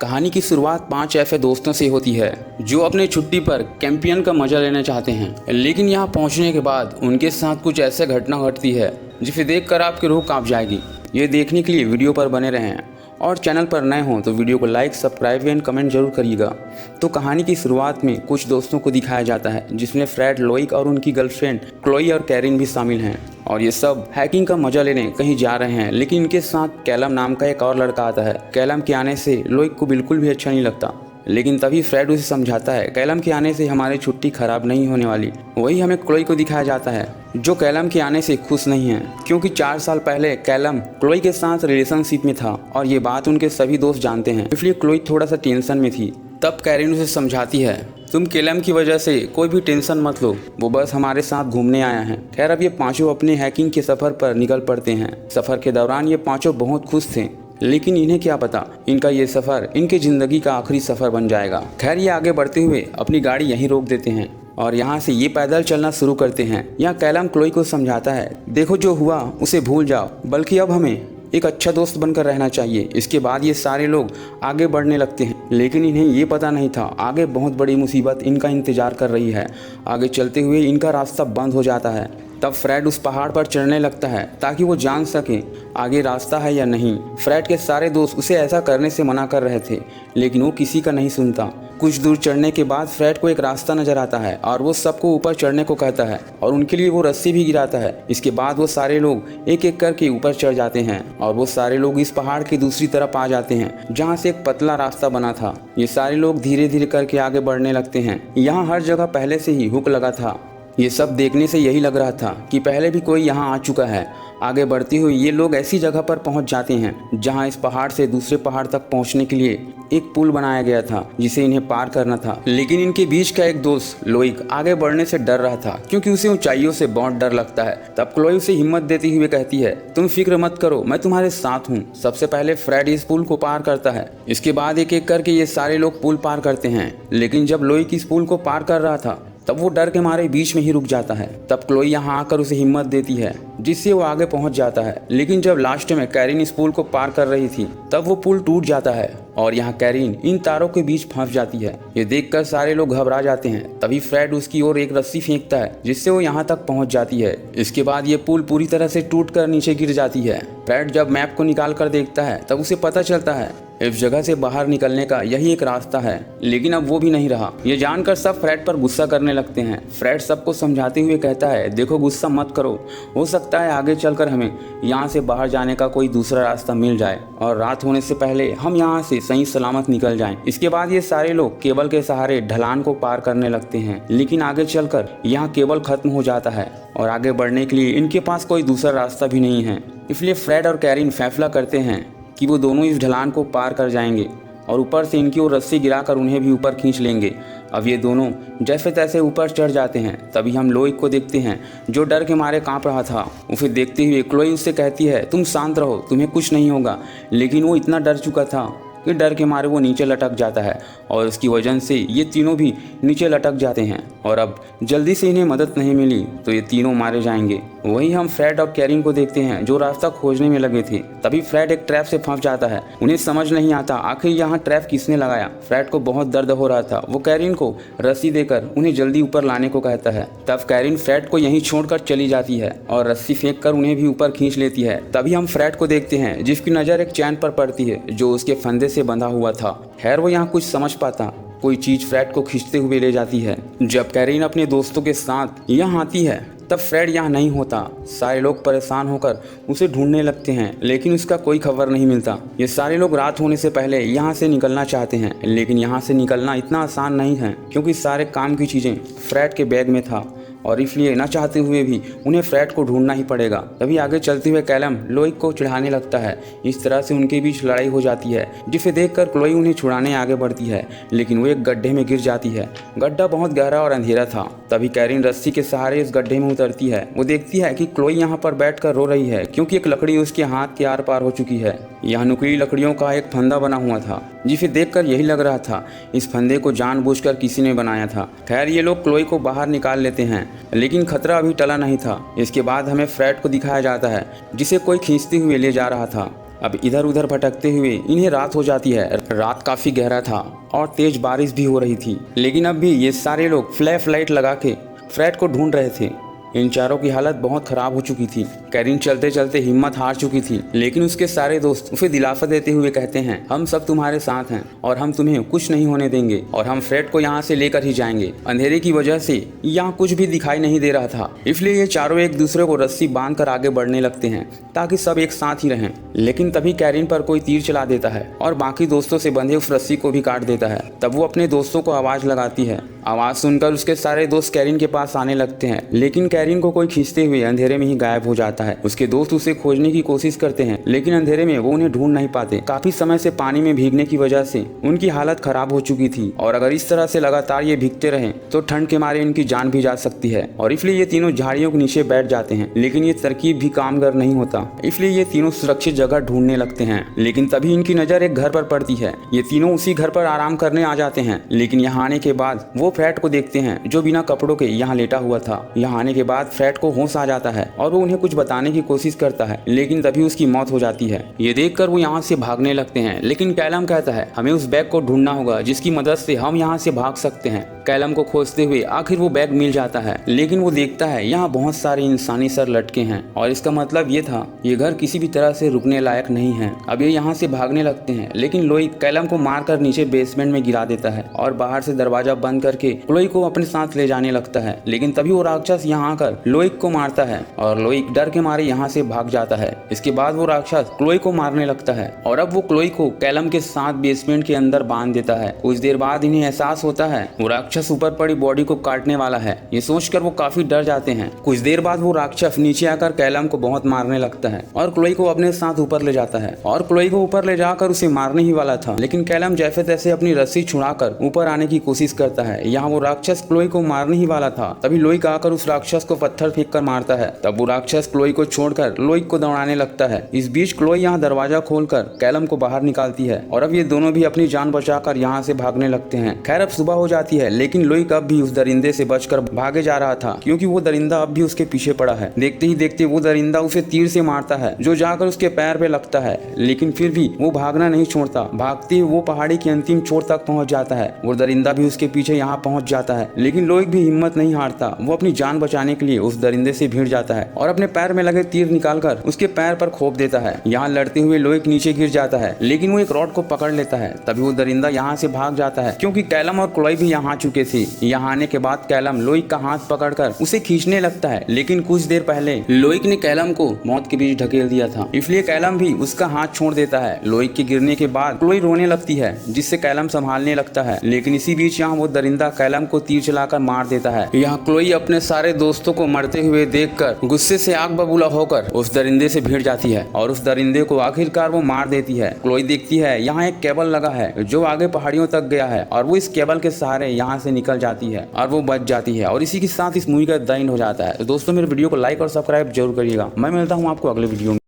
कहानी की शुरुआत 5 ऐसे दोस्तों से होती है जो अपने छुट्टी पर कैंपियन का मजा लेना चाहते हैं, लेकिन यहाँ पहुँचने के बाद उनके साथ कुछ ऐसे घटना घटती है जिसे देखकर आपकी रूह कांप जाएगी। ये देखने के लिए वीडियो पर बने रहें और चैनल पर नए हों तो वीडियो को लाइक, सब्सक्राइब एंड कमेंट जरूर करिएगा। तो कहानी की शुरुआत में कुछ दोस्तों को दिखाया जाता है जिसमें फ्रेड, लोइक और उनकी गर्लफ्रेंड क्लोई और कैरिन भी शामिल हैं और ये सब हैकिंग का मजा लेने कहीं जा रहे हैं। लेकिन इनके साथ कैलम नाम का एक और लड़का आता है। कैलम के आने से लोइक को बिल्कुल भी अच्छा नहीं लगता, लेकिन तभी फ्रेड उसे समझाता है कैलम के आने से हमारी छुट्टी खराब नहीं होने वाली। वही हमें क्लोई को दिखाया जाता है जो कैलम के आने से खुश नहीं है, क्योंकि 4 साल पहले कैलम क्लोई के साथ रिलेशनशिप में था और ये बात उनके सभी दोस्त जानते हैं, इसलिए क्लोई थोड़ा सा टेंशन में थी। तब कैरिन उसे समझाती है तुम कैलम की वजह से कोई भी टेंशन मत लो, वो बस हमारे साथ घूमने आया है। खैर अब ये पांचों अपने हैकिंग के सफर पर निकल पड़ते हैं। सफर के दौरान ये पांचों बहुत खुश थे, लेकिन इन्हें क्या पता इनका ये सफर इनकी जिंदगी का आखिरी सफर बन जाएगा। खैर ये आगे बढ़ते हुए अपनी गाड़ी यहीं रोक देते हैं और यहाँ से ये पैदल चलना शुरू करते हैं। यहाँ कैलम क्लोई को समझाता है देखो जो हुआ उसे भूल जाओ, बल्कि अब हमें एक अच्छा दोस्त बनकर रहना चाहिए। इसके बाद ये सारे लोग आगे बढ़ने लगते हैं, लेकिन इन्हें ये पता नहीं था आगे बहुत बड़ी मुसीबत इनका इंतजार कर रही है। आगे चलते हुए इनका रास्ता बंद हो जाता है। तब फ्रेड उस पहाड़ पर चढ़ने लगता है ताकि वो जान सके आगे रास्ता है या नहीं। फ्रेड के सारे दोस्त उसे ऐसा करने से मना कर रहे थे, लेकिन वो किसी का नहीं सुनता। कुछ दूर चढ़ने के बाद फ्रेड को एक रास्ता नजर आता है और वो सबको ऊपर चढ़ने को कहता है और उनके लिए वो रस्सी भी गिराता है। इसके बाद वो सारे लोग एक एक करके ऊपर चढ़ जाते हैं और वो सारे लोग इस पहाड़ की दूसरी तरफ आ जाते हैं जहाँ से एक पतला रास्ता बना था। ये सारे लोग धीरे धीरे करके आगे बढ़ने लगते हैं। यहाँ हर जगह पहले से ही हुक लगा था। ये सब देखने से यही लग रहा था कि पहले भी कोई यहाँ आ चुका है। आगे बढ़ते हुए ये लोग ऐसी जगह पर पहुँच जाते हैं जहाँ इस पहाड़ से दूसरे पहाड़ तक पहुँचने के लिए एक पुल बनाया गया था जिसे इन्हें पार करना था। लेकिन इनके बीच का एक दोस्त लोइक आगे बढ़ने से डर रहा था क्योंकि उसे ऊंचाइयों से बहुत डर लगता है। तब क्लोई उसे हिम्मत देती हुई कहती है तुम फिक्र मत करो, मैं तुम्हारे साथ हूँ। सबसे पहले फ्रेड इस पुल को पार करता है। इसके बाद एक एक करके ये सारे लोग पुल पार करते हैं, लेकिन जब लोइक इस पुल को पार कर रहा था तब वो डर के मारे बीच में ही रुक जाता है। तब क्लोई यहाँ आकर उसे हिम्मत देती है जिससे वो आगे पहुँच जाता है। लेकिन जब लास्ट में कैरिन इस पुल को पार कर रही थी तब वो पुल टूट जाता है और यहाँ कैरिन इन तारों के बीच फंस जाती है। ये देखकर सारे लोग घबरा जाते हैं। तभी फ्रेड उसकी ओर एक रस्सी फेंकता है जिससे वो यहाँ तक पहुँच जाती है। इसके बाद ये पुल पूरी तरह से टूट कर नीचे गिर जाती है। फ्रेड जब मैप को निकाल कर देखता है तब उसे पता चलता है इस जगह से बाहर निकलने का यही एक रास्ता है, लेकिन अब वो भी नहीं रहा। ये जानकर सब फ्रेड पर गुस्सा करने लगते हैं। फ्रेड सबको समझाते हुए कहता है देखो गुस्सा मत करो, हो सकता है आगे चलकर हमें यहाँ से बाहर जाने का कोई दूसरा रास्ता मिल जाए और रात होने से पहले हम यहाँ से सही सलामत निकल जाएं। इसके बाद ये सारे लोग केबल के सहारे ढलान को पार करने लगते हैं, लेकिन आगे चलकर यहाँ केबल खत्म हो जाता है और आगे बढ़ने के लिए इनके पास कोई दूसरा रास्ता भी नहीं है। इसलिए फ्रेड और कैरिन फैसला करते हैं कि वो दोनों इस ढलान को पार कर जाएंगे और ऊपर से इनकी ओर रस्सी गिराकर उन्हें भी ऊपर खींच लेंगे। अब ये दोनों जैसे तैसे ऊपर चढ़ जाते हैं। तभी हम लोइक को देखते हैं जो डर के मारे कांप रहा था। उसे देखते हुए क्लोई उससे कहती है तुम शांत रहो, तुम्हें कुछ नहीं होगा। लेकिन वो इतना डर चुका था कि डर के मारे वो नीचे लटक जाता है और उसकी वजह से ये तीनों भी नीचे लटक जाते हैं और अब जल्दी से इन्हें मदद नहीं मिली तो ये तीनों मारे जाएंगे। वहीं हम फ्रेड और कैरिन को देखते हैं जो रास्ता खोजने में लगे थे। तभी फ्रेड एक ट्रैप से फंस जाता है। उन्हें समझ नहीं आता आखिर यहाँ ट्रैप किसने लगाया। फ्रेड को बहुत दर्द हो रहा था। वो कैरिन को रस्सी देकर उन्हें जल्दी ऊपर लाने को कहता है। तब कैरिन फ्रेड को यहीं छोड़कर चली जाती है और रस्सी फेंक कर उन्हें भी ऊपर खींच लेती है। तभी हम फ्रेड को देखते हैं जिसकी नज़र एक चैन पर पड़ती है जो उसके फंदे से बंधा हुआ था। खैर वो यहाँ कुछ समझ पाता, कोई चीज फ्रेड को खींचते हुए ले जाती है। जब कैरिन अपने दोस्तों के साथ यहाँ आती है तब फ्रेड यहाँ नहीं होता। सारे लोग परेशान होकर उसे ढूंढने लगते हैं, लेकिन उसका कोई खबर नहीं मिलता। ये सारे लोग रात होने से पहले यहाँ से निकलना चाहते हैं, लेकिन यहाँ से निकलना इतना आसान नहीं है क्योंकि सारे काम की चीज़ें फ्रेड के बैग में था और इसलिए न चाहते हुए भी उन्हें फ्रेड को ढूंढना ही पड़ेगा। तभी आगे चलते हुए कैलम लोइक को चिढ़ाने लगता है। इस तरह से उनके बीच लड़ाई हो जाती है जिसे देखकर क्लोई उन्हें छुड़ाने आगे बढ़ती है, लेकिन वो एक गड्ढे में गिर जाती है। गड्ढा बहुत गहरा और अंधेरा था। तभी कैरिन रस्सी के सहारे इस गड्ढे में उतरती है। वो देखती है कि क्लोई यहाँ पर बैठकर रो रही है क्योंकि एक लकड़ी उसके हाथ के आर पार हो चुकी है। यहाँ नुकीली लकड़ियों का एक फंदा बना हुआ था जिसे देखकर यही लग रहा था इस फंदे को जानबूझकर किसी ने बनाया था। खैर ये लोग क्लोई को बाहर निकाल लेते हैं, लेकिन खतरा अभी टला नहीं था। इसके बाद हमें फ्रेड को दिखाया जाता है जिसे कोई खींचते हुए ले जा रहा था। अब इधर उधर भटकते हुए इन्हें रात हो जाती है। रात काफी गहरा था और तेज बारिश भी हो रही थी, लेकिन अब भी ये सारे लोग फ्लैश लाइट लगा के फ्रेड को ढूंढ रहे थे। इन चारों की हालत बहुत खराब हो चुकी थी। कैरिन चलते चलते हिम्मत हार चुकी थी, लेकिन उसके सारे दोस्त उसे दिलासा देते हुए कहते हैं, हम सब तुम्हारे साथ हैं और हम तुम्हें कुछ नहीं होने देंगे और हम फ्रेड को यहाँ से लेकर ही जाएंगे। अंधेरे की वजह से यहाँ कुछ भी दिखाई नहीं दे रहा था, इसलिए ये चारों एक दूसरे को रस्सी बांधकर आगे बढ़ने लगते हैं ताकि सब एक साथ ही रहें। लेकिन तभी कैरिन पर कोई तीर चला देता है और बाकी दोस्तों से बंधे उस रस्सी को भी काट देता है। तब वो अपने दोस्तों को आवाज लगाती है। आवाज सुनकर उसके सारे दोस्त कैरिन के पास आने लगते हैं, लेकिन कैरिन को कोई खींचते हुए अंधेरे में ही गायब हो जाता है। उसके दोस्त उसे खोजने की कोशिश करते हैं, लेकिन अंधेरे में वो उन्हें ढूंढ नहीं पाते। काफी समय से पानी में भीगने की वजह से उनकी हालत खराब हो चुकी थी और अगर इस तरह से लगातार ये भीगते रहे तो ठंड के मारे इनकी जान भी जा सकती है और इसलिए ये तीनों झाड़ियों के नीचे बैठ जाते हैं। लेकिन ये तरकीब भी कामगार नहीं होता, इसलिए ये तीनों सुरक्षित जगह ढूंढने लगते हैं। लेकिन तभी इनकी नजर एक घर पर पड़ती है। ये तीनों उसी घर पर आराम करने आ जाते हैं, लेकिन यहाँ आने के बाद वो फ्रेड को देखते हैं जो बिना कपड़ों के यहाँ लेटा हुआ था। यहाँ आने के बाद फ्रेड को होश आ जाता है और वो उन्हें कुछ बताने की कोशिश करता है, लेकिन तभी उसकी मौत हो जाती है। ये देखकर वो यहाँ से भागने लगते हैं, लेकिन कैलम कहता है हमें उस बैग को ढूंढना होगा जिसकी मदद से हम यहाँ से भाग सकते हैं। कैलम को खोजते हुए आखिर वो बैग मिल जाता है, लेकिन वो देखता है यहाँ बहुत सारे इंसानी सर लटके हैं और इसका मतलब ये था ये घर किसी भी तरह से रुकने लायक नहीं है। अब ये यहाँ से भागने लगते हैं, लेकिन लोई कैलम को मारकर नीचे बेसमेंट में गिरा देता है और बाहर से दरवाजा बंद करके लोई को अपने साथ ले जाने लगता है। लेकिन तभी वो राक्षस यहाँ आकर लोइक को मारता है और लोइक डर के मारे यहाँ से भाग जाता है। इसके बाद वो राक्षस क्लोई को मारने लगता है और अब वो क्लोई को कैलम के साथ बेसमेंट के अंदर बांध देता है। कुछ देर बाद इन्हें एहसास होता है वो राक्षस ऊपर पड़ी बॉडी को काटने वाला है। ये सोचकर वो काफी डर जाते हैं। कुछ देर बाद वो राक्षस नीचे आकर कैलम को बहुत मारने लगता है और क्लोई को अपने साथ ऊपर ले जाता है और क्लोई को ऊपर ले जाकर उसे मारने ही वाला था, लेकिन कैलम जैसे तैसे अपनी रस्सी छुड़ाकर ऊपर आने की कोशिश करता है। यहाँ वो राक्षस क्लोई को मारने ही वाला था, तभी लोइक आकर उस राक्षस को पत्थर फेंक कर मारता है। तब वो राक्षस क्लोई को छोड़कर लोइक को दौड़ाने लगता है। इस बीच क्लोई यहाँ दरवाजा खोलकर कैलम को बाहर निकालती है और अब ये दोनों भी अपनी जान बचाकर यहाँ से भागने लगते हैं। खैर अब सुबह हो जाती है, लेकिन लोइक अब भी उस दरिंदे से बचकर भागे जा रहा था, क्योंकि वो दरिंदा अब भी उसके पीछे पड़ा है। देखते ही देखते वो दरिंदा उसे तीर से मारता है जो जाकर उसके पैर पे लगता है, लेकिन फिर भी वो भागना नहीं छोड़ता। भागते वो पहाड़ी के अंतिम छोर तक पहुंच जाता है। वो दरिंदा भी उसके पीछे यहाँ पहुंच जाता है, लेकिन लोइक भी हिम्मत नहीं हारता। वो अपनी जान बचाने के लिए उस दरिंदे से भिड़ जाता है और अपने पैर में लगे तीर निकालकर उसके पैर पर खोप देता है। यहाँ लड़ते हुए लोइक नीचे गिर जाता है, लेकिन वो एक रॉड को पकड़ लेता है। तभी वो दरिंदा यहाँ से भाग जाता है, क्योंकि कैलम और क्लोई भी यहाँ आ चुके थे। यहाँ आने के बाद कैलम लोइक का हाथ पकड़कर उसे खींचने लगता है, लेकिन कुछ देर पहले लोइक ने कैलम को मौत के बीच ढकेल दिया था, इसलिए कैलम भी उसका हाथ छोड़ देता है। लोइक के गिरने के बाद क्लोई रोने लगती है, जिससे कैलम संभालने लगता है, लेकिन इसी बीच यहाँ वो दरिंदा कैलम को तीर चलाकर मार देता है। यहाँ क्लोई अपने सारे दोस्तों को मरते हुए देखकर गुस्से से आग बबूला होकर उस दरिंदे से भिड़ जाती है और उस दरिंदे को आखिरकार वो मार देती है। क्लोई देखती है यहाँ एक केबल लगा है जो आगे पहाड़ियों तक गया है और वो इस केबल के सहारे यहाँ से निकल जाती है और वो बच जाती है और इसी के साथ इस मूवी का द एंड हो जाता है। तो दोस्तों मेरे वीडियो को लाइक और सब्सक्राइब जरूर करिएगा। मैं मिलता हूँ आपको अगले वीडियो में।